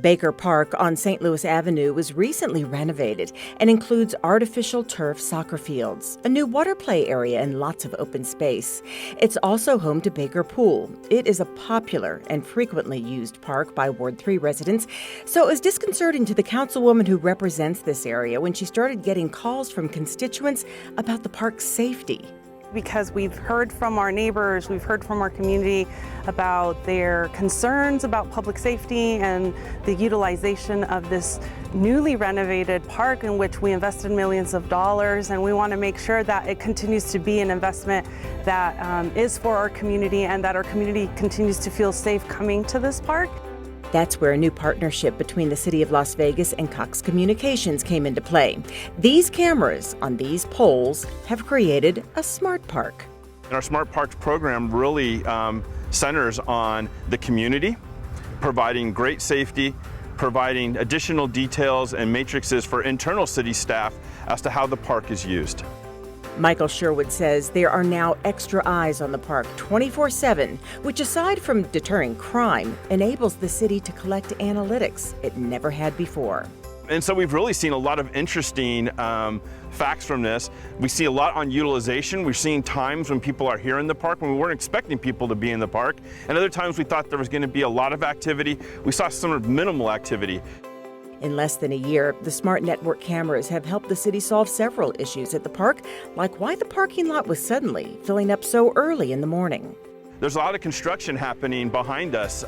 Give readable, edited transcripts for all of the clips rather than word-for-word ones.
Baker Park on St. Louis Avenue was recently renovated and includes artificial turf soccer fields, a new water play area, and lots of open space. It's also home to Baker Pool. It is a popular and frequently used park by Ward 3 residents, so it was disconcerting to the councilwoman who represents this area when she started getting calls from constituents about the park's safety. Because we've heard from our neighbors, we've heard from our community about their concerns about public safety and the utilization of this newly renovated park in which we invested millions of dollars, and we want to make sure that it continues to be an investment that is for our community and that our community continues to feel safe coming to this park. That's where a new partnership between the City of Las Vegas and Cox Communications came into play. These cameras on these poles have created a smart park. And our Smart Parks program really centers on the community, providing great safety, providing additional details and matrices for internal city staff as to how the park is used. Michael Sherwood says there are now extra eyes on the park 24/7, which, aside from deterring crime, enables the city to collect analytics it never had before. And so we've really seen a lot of interesting facts from this. We see a lot on utilization. We've seen times when people are here in the park when we weren't expecting people to be in the park, and other times we thought there was going to be a lot of activity. We saw some minimal activity. In less than a year, the smart network cameras have helped the city solve several issues at the park, like why the parking lot was suddenly filling up so early in the morning. There's a lot of construction happening behind us,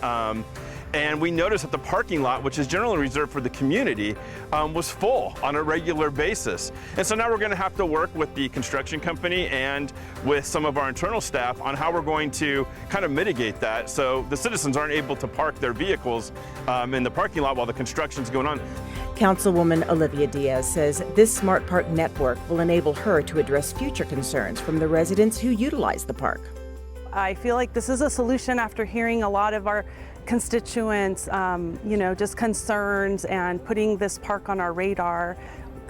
and we noticed that the parking lot, which is generally reserved for the community, was full on a regular basis. And so now we're going to have to work with the construction company and with some of our internal staff on how we're going to kind of mitigate that so the citizens aren't able to park their vehicles in the parking lot while the construction's going on. Councilwoman Olivia Diaz says this smart park network will enable her to address future concerns from the residents who utilize the park. I feel like this is a solution after hearing a lot of our constituents, just concerns and putting this park on our radar.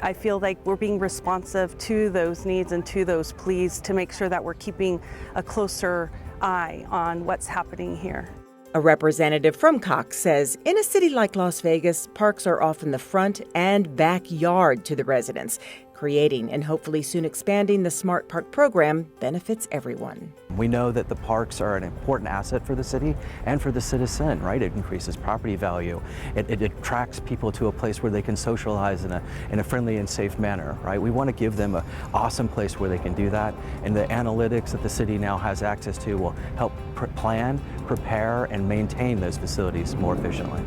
I feel like we're being responsive to those needs and to those pleas to make sure that we're keeping a closer eye on what's happening here. A representative from Cox says in a city like Las Vegas, parks are often the front and backyard to the residents. Creating and hopefully soon expanding the Smart Park program benefits everyone. We know that the parks are an important asset for the city and for the citizen, right? It increases property value. It attracts people to a place where they can socialize in a friendly and safe manner, right? We want to give them an awesome place where they can do that, and the analytics that the city now has access to will help plan, prepare, and maintain those facilities more efficiently.